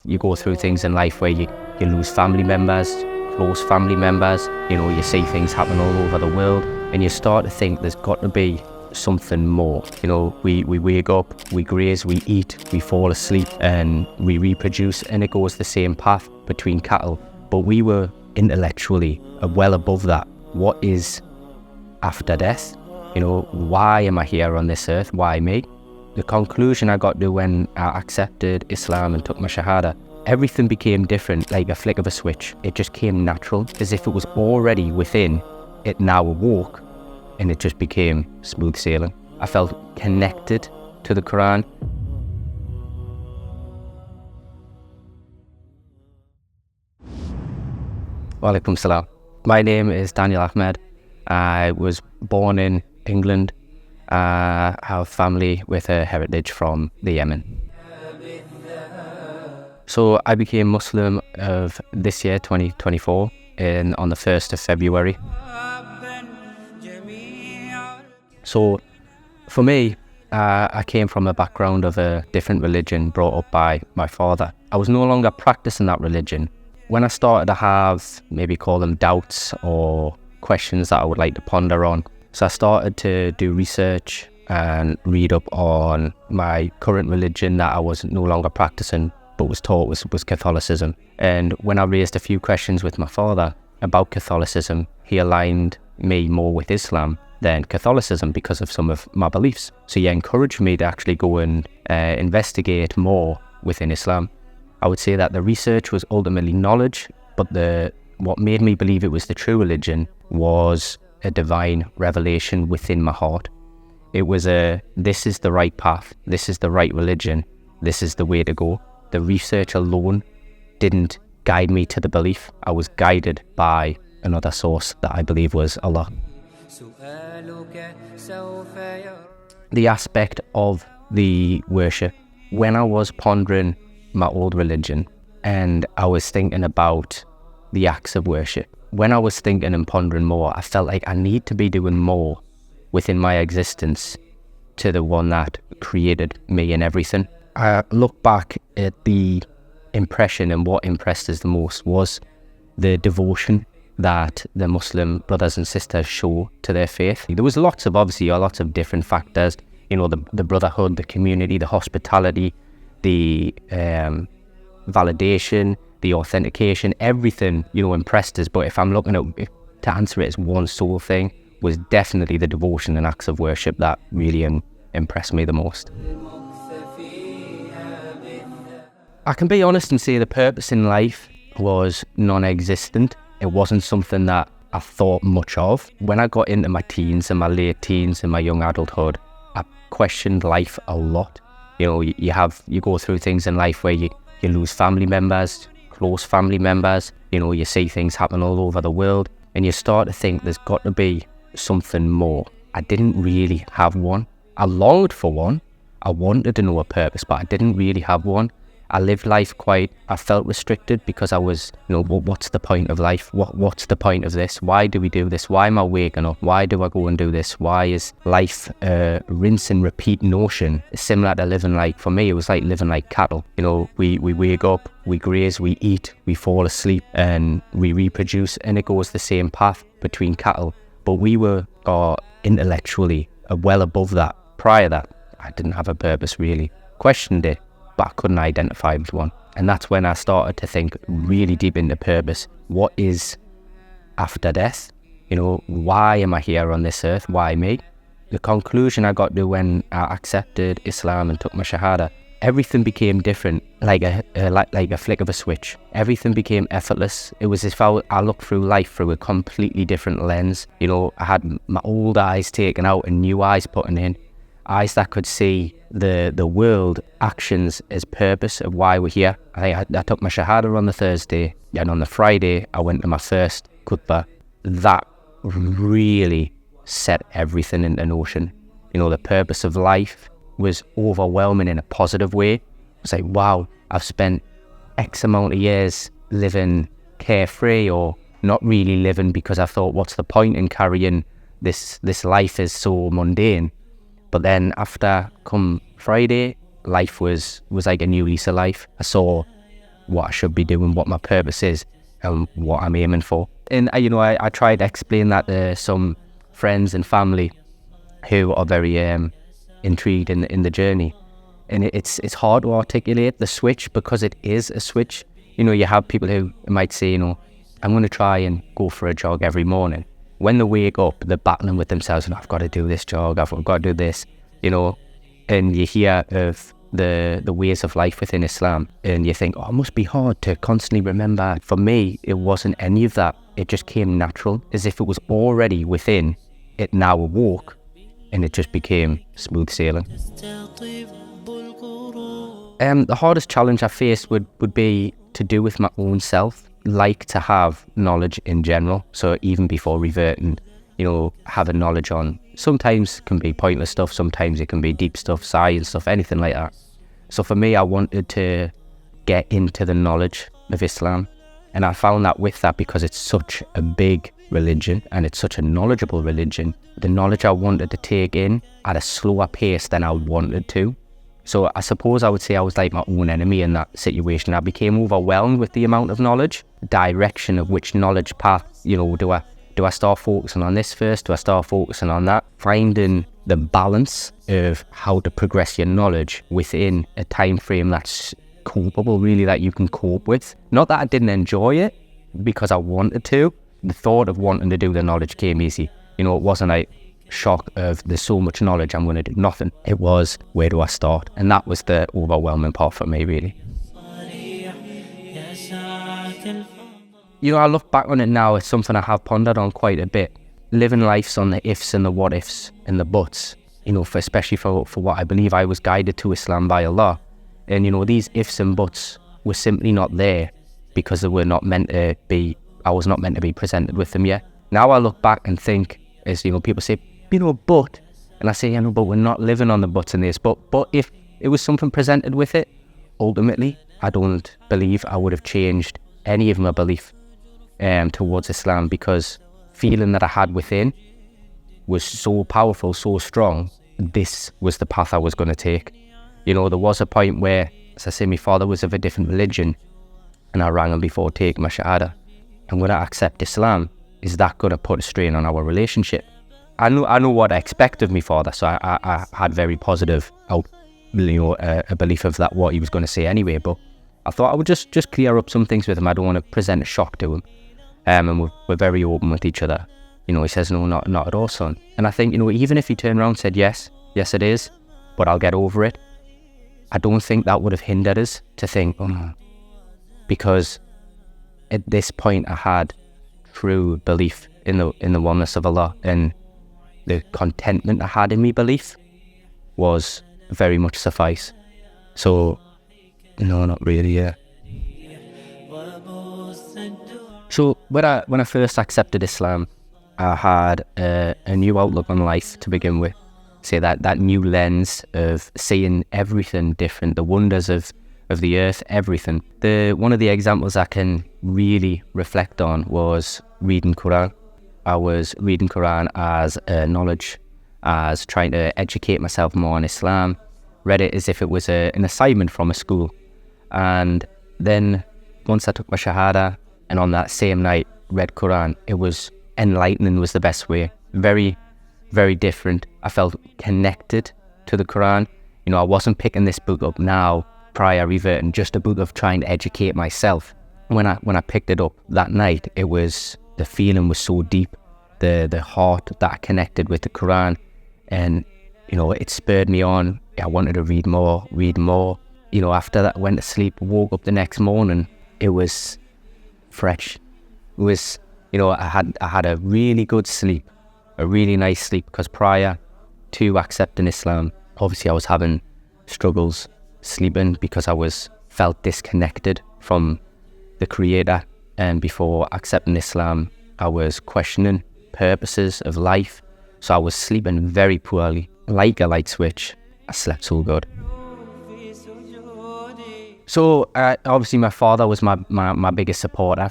You go through things in life where you lose family members, close family members, you see things happen all over the world, and you start to think there's got to be something more. We wake up, we graze, we eat, we fall asleep, and we reproduce, and it goes the same path between cattle. But we were intellectually well above that. What is after death? Why am I here on this earth? Why me? The conclusion I got to when I accepted Islam and took my Shahadah, everything became different, like a flick of a switch. It just came natural, as if it was already within. It now awoke, and it just became smooth sailing. I felt connected to the Quran. Walaikum salam. My name is Daniel Ahmed. I was born in England. I have family with a heritage from the Yemen. So I became Muslim of this year, 2024, on the 1st of February. So for me, I came from a background of a different religion brought up by my father. I was no longer practicing that religion. When I started to have, maybe call them doubts or questions that I would like to ponder on, so I started to do research and read up on my current religion that I was no longer practicing but was taught was Catholicism. And when I raised a few questions with my father about Catholicism, he aligned me more with Islam than Catholicism because of some of my beliefs. So he encouraged me to actually go and investigate more within Islam. I would say that the research was ultimately knowledge, but what made me believe it was the true religion was a divine revelation within my heart. It was this is the right path, this is the right religion, this is the way to go. The research alone didn't guide me to the belief. I was guided by another source that I believe was Allah. The aspect of the worship, when I was pondering my old religion and I was thinking about the acts of worship, when I was thinking and pondering more, I felt like I need to be doing more within my existence to the one that created me and everything. I look back at the impression, and what impressed us the most was the devotion that the Muslim brothers and sisters show to their faith. There was lots of different factors, the brotherhood, the community, the hospitality, the validation, the authentication, everything, impressed us. But if I'm looking at to answer it as one sole thing, was definitely the devotion and acts of worship that really impressed me the most. I can be honest and say the purpose in life was non-existent. It wasn't something that I thought much of. When I got into my teens and my late teens and my young adulthood, I questioned life a lot. You go through things in life where you lose family members, close family members, you see things happen all over the world, and you start to think there's got to be something more. I didn't really have one. I longed for one. I wanted to know a purpose, but I didn't really have one. I lived life I felt restricted because I was, what's the point of life? What's the point of this? Why do we do this? Why am I waking up? Why do I go and do this? Why is life a rinse and repeat notion? Similar to living for me, it was like living like cattle. We wake up, we graze, we eat, we fall asleep, and we reproduce, and it goes the same path between cattle. But we were intellectually well above that. Prior to that, I didn't have a purpose really. Questioned it, but I couldn't identify with one. And that's when I started to think really deep into purpose. What is after death? Why am I here on this earth? Why me? The conclusion I got to when I accepted Islam and took my Shahadah, everything became different, like a flick of a switch. Everything became effortless. It was as if I looked through life through a completely different lens. I had my old eyes taken out and new eyes put in. Eyes that could see the world, actions as purpose of why we're here. I took my Shahadah on the Thursday, and on the Friday I went to my first khutbah. That really set everything into motion. The purpose of life was overwhelming in a positive way. It was like, wow, I've spent X amount of years living carefree or not really living because I thought, what's the point in carrying this life is so mundane. But then after come Friday, life was like a new lease of life. I saw what I should be doing, what my purpose is, and what I'm aiming for. And I tried to explain that to some friends and family who are very intrigued in the journey. And it's hard to articulate the switch, because it is a switch. You have people who might say, I'm going to try and go for a jog every morning. When they wake up, they're battling with themselves, and I've got to do this jog, I've got to do this, and you hear of the ways of life within Islam, and you think, it must be hard to constantly remember. For me, it wasn't any of that. It just came natural, as if it was already within. It now awoke, and it just became smooth sailing. The hardest challenge I faced would be to do with my own self. Like to have knowledge in general, so even before reverting, having knowledge on, sometimes can be pointless stuff, sometimes it can be deep stuff, science stuff, anything like that. So for me, I wanted to get into the knowledge of Islam, and I found that with that, because it's such a big religion and it's such a knowledgeable religion, the knowledge I wanted to take in at a slower pace than I wanted to. So I suppose I would say I was like my own enemy in that situation. I became overwhelmed with the amount of knowledge, direction of which knowledge path, do I start focusing on this first? Do I start focusing on that? Finding the balance of how to progress your knowledge within a time frame that's copable, really, that you can cope with. Not that I didn't enjoy it, because I wanted to. The thought of wanting to do the knowledge came easy. It wasn't like shock of there's so much knowledge, I'm going to do nothing. It was, where do I start? And that was the overwhelming part for me, really. I look back on it now, it's something I have pondered on quite a bit. Living life's on the ifs and the what ifs and the buts, especially for what I believe I was guided to Islam by Allah. And these ifs and buts were simply not there because they were not meant to be, I was not meant to be presented with them yet. Now I look back and think, as people say, but, and I say, but we're not living on the buts in this. But if it was something presented with it, ultimately, I don't believe I would have changed any of my belief towards Islam, because feeling that I had within was so powerful, so strong. This was the path I was going to take. There was a point where, as I say, my father was of a different religion, and I rang him before taking my Shahadah. And when I accept Islam, is that going to put a strain on our relationship? I know what I expect of my father, so I had very positive a belief of that, what he was going to say anyway. But I thought I would just clear up some things with him. I don't want to present a shock to him. And we're very open with each other. He says, no, not at all, son. And I think, even if he turned around and said, yes it is, but I'll get over it, I don't think that would have hindered us to think, because at this point I had true belief in the oneness of Allah, and the contentment I had in my belief was very much suffice. So, no, not really, yeah. So when I first accepted Islam, I had a new outlook on life to begin with. Say that new lens of seeing everything different, the wonders of the earth, everything. One of the examples I can really reflect on was reading Quran. I was reading Quran as knowledge, as trying to educate myself more on Islam. Read it as if it was an assignment from a school. And then once I took my Shahadah, and on that same night read Quran, it was enlightening, was the best way. Very, very different. I felt connected to the Quran. I wasn't picking this book up now, prior reverting, just a book of trying to educate myself. When I picked it up that night, the feeling was so deep, the heart that I connected with the Quran, and it spurred me on. I wanted to read more. After that, I went to sleep, woke up the next morning, it was fresh. It was, I had a really good sleep, a really nice sleep, because prior to accepting Islam, obviously I was having struggles sleeping because I felt disconnected from the Creator. And before accepting Islam, I was questioning purposes of life. So I was sleeping very poorly, like a light switch. I slept so good. So obviously my father was my biggest supporter,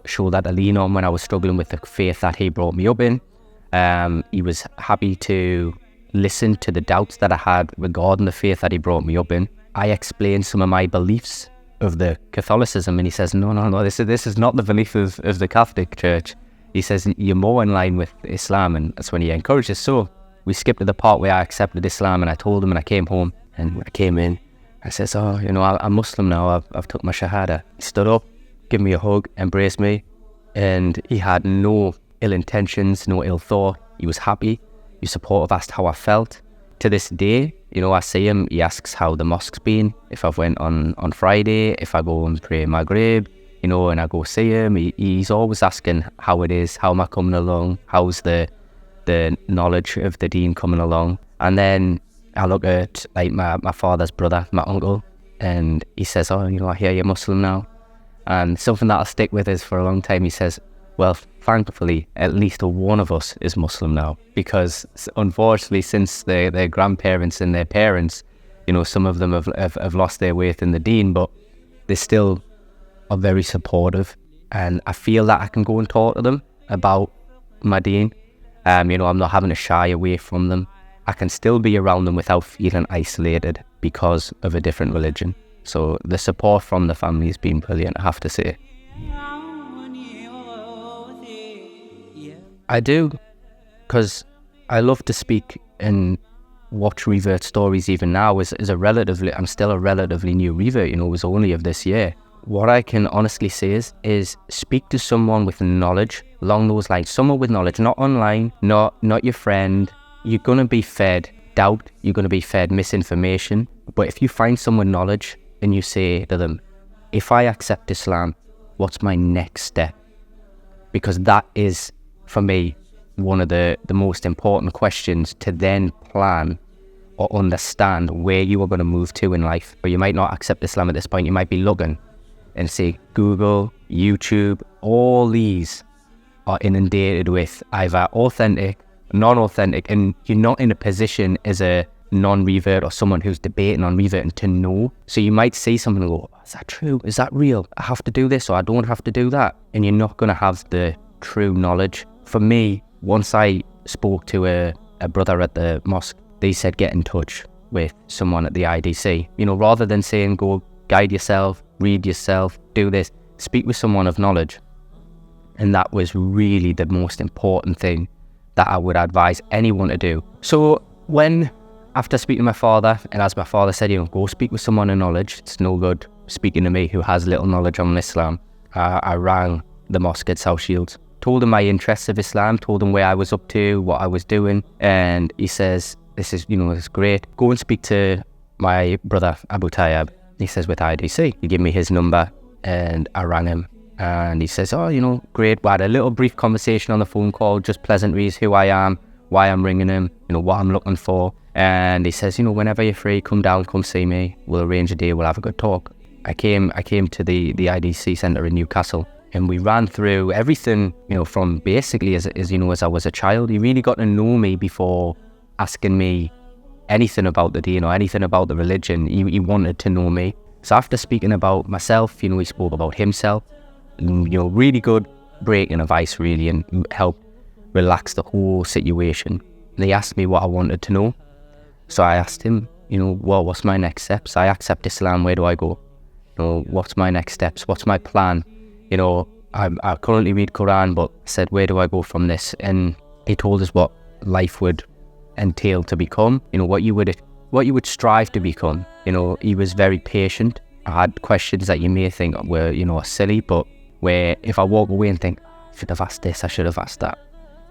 shoulder to lean on when I was struggling with the faith that he brought me up in. He was happy to listen to the doubts that I had regarding the faith that he brought me up in. I explained some of my beliefs of the Catholicism, and he says, no, this is not the belief of the Catholic Church. He says, you're more in line with Islam, and that's when he encouraged us. So we skipped to the part where I accepted Islam, and I told him, and I came home, and when I came in, I says, I'm Muslim now, I've took my Shahadah. He stood up, gave me a hug, embraced me, and he had no ill intentions, no ill thought. He was happy, he was supportive, asked how I felt. To this day, I see him, he asks how the mosque's been, if I've went on Friday, if I go and pray Maghrib, and I go see him, he's always asking how it is, how am I coming along, how's the knowledge of the deen coming along. And then I look at like my father's brother, my uncle, and he says, I hear you're Muslim now. And something that I'll stick with is for a long time, he says, well, thankfully, at least one of us is Muslim now, because unfortunately, since their grandparents and their parents, some of them have lost their way in the deen, but they still are very supportive, and I feel that I can go and talk to them about my deen. I'm not having to shy away from them. I can still be around them without feeling isolated because of a different religion. So the support from the family has been brilliant, I have to say. I do, because I love to speak and watch revert stories even now. I'm still a relatively new revert, it was only of this year. What I can honestly say is speak to someone with knowledge along those lines, someone with knowledge, not online, not your friend. You're going to be fed doubt, you're going to be fed misinformation, but if you find someone knowledge and you say to them, if I accept Islam, what's my next step? Because that is, for me, one of the most important questions to then plan or understand where you are going to move to in life. But you might not accept Islam at this point. You might be looking and say Google, YouTube, all these are inundated with either authentic, non-authentic, and you're not in a position as a non-revert or someone who's debating on reverting to know. So you might see something and go, is that true? Is that real? I have to do this or I don't have to do that. And you're not going to have the true knowledge. For me, once I spoke to a brother at the mosque, they said get in touch with someone at the IDC. Rather than saying go guide yourself, read yourself, do this, speak with someone of knowledge. And that was really the most important thing that I would advise anyone to do. So after speaking to my father, and as my father said, go speak with someone of knowledge, it's no good speaking to me who has little knowledge on Islam, I rang the mosque at South Shields, told him my interests of Islam, told him where I was up to, what I was doing, and he says, this is great, go and speak to my brother Abu Tayyab. He says, with IDC. He gave me his number and I rang him, and he says, great. We had a little brief conversation on the phone call, just pleasantries, who I am, why I'm ringing him, what I'm looking for. And he says, whenever you're free, come down, come see me. We'll arrange a day, we'll have a good talk. I came to the IDC centre in Newcastle, and we ran through everything, from basically as I was a child. He really got to know me before asking me anything about the deen or anything about the religion. He wanted to know me. So after speaking about myself, he spoke about himself. Really good breaking of ice, really, and helped relax the whole situation. And he asked me what I wanted to know. So I asked him, what's my next steps? I accept Islam, where do I go? What's my next steps? What's my plan? I currently read Quran, but said, where do I go from this? And he told us what life would entail to become, what you would strive to become. He was very patient. I had questions that you may think were, silly, but where if I walk away and think, I should have asked this, I should have asked that,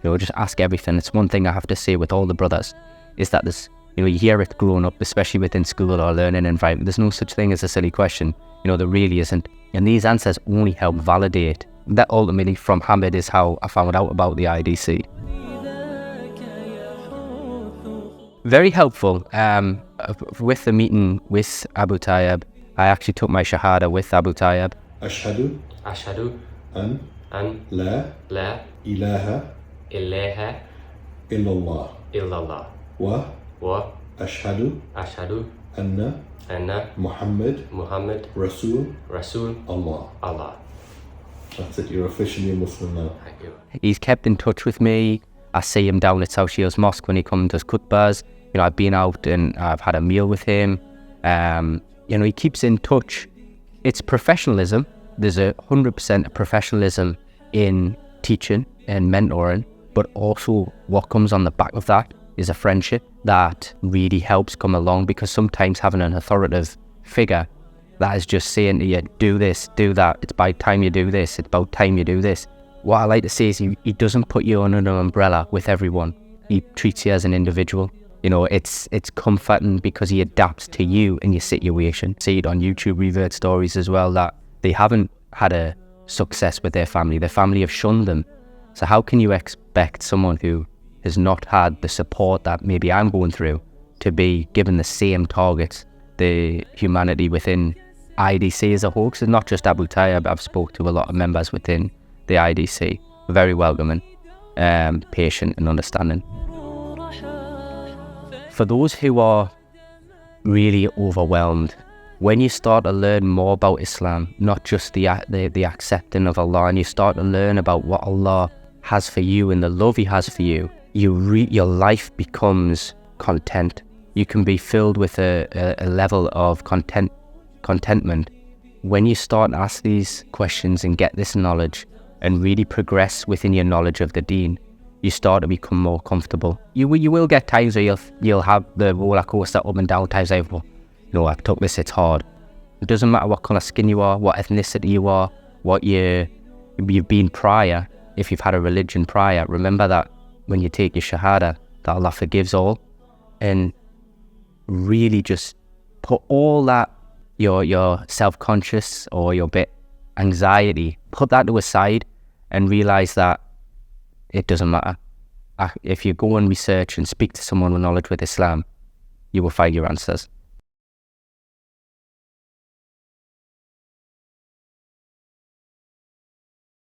just ask everything. It's one thing I have to say with all the brothers, is that there's, you hear it growing up, especially within school or learning environment, there's no such thing as a silly question. There really isn't. And these answers only help validate. That ultimately from Hamid is how I found out about the IDC. Very helpful. With the meeting with Abu Tayyab, I actually took my Shahadah with Abu Tayyab. Ashhadu an la ilaha illallah wa ashhadu anna Muhammad Rasul Allah. That's it, you're officially a Muslim now. Thank you. He's kept in touch with me. I see him down at South Shields Mosque when he comes and does khutbahs. I've been out and I've had a meal with him. He keeps in touch it's professionalism. There's 100% of professionalism in teaching and mentoring, but also what comes on the back of that is a friendship that really helps come along, because sometimes having an authoritative figure that is just saying to you, do this, do that, it's about time you do this, it's about time you do this. What I like to say is he doesn't put you under an umbrella with everyone. He treats you as an individual. You know, it's comforting because he adapts to you and your situation. See it on YouTube Revert stories as well, that they haven't had a success with their family. Their family have shunned them. So how can you expect someone who has not had the support that maybe I'm going through to be given the same targets? The humanity within IDC as a whole, because it's not just Abu Tayyab. I've spoke to a lot of members within the IDC, very welcoming, patient and understanding. For those who are really overwhelmed, when you start to learn more about Islam, not just the accepting of Allah, and you start to learn about what Allah has for you and the love He has for you, your life becomes content. You can be filled with a level of contentment. When you start to ask these questions and get this knowledge and really progress within your knowledge of the deen, you start to become more comfortable. You will get times where you'll have the roller coaster up and down times over. I took this, it's hard. It doesn't matter what colour skin you are, what ethnicity you are, what you've been prior. If you've had a religion prior, remember that when you take your Shahadah, that Allah forgives all. And really just put all that, your self-conscious or your bit anxiety, put that to a side and realise that it doesn't matter. If you go and research and speak to someone with knowledge with Islam, you will find your answers.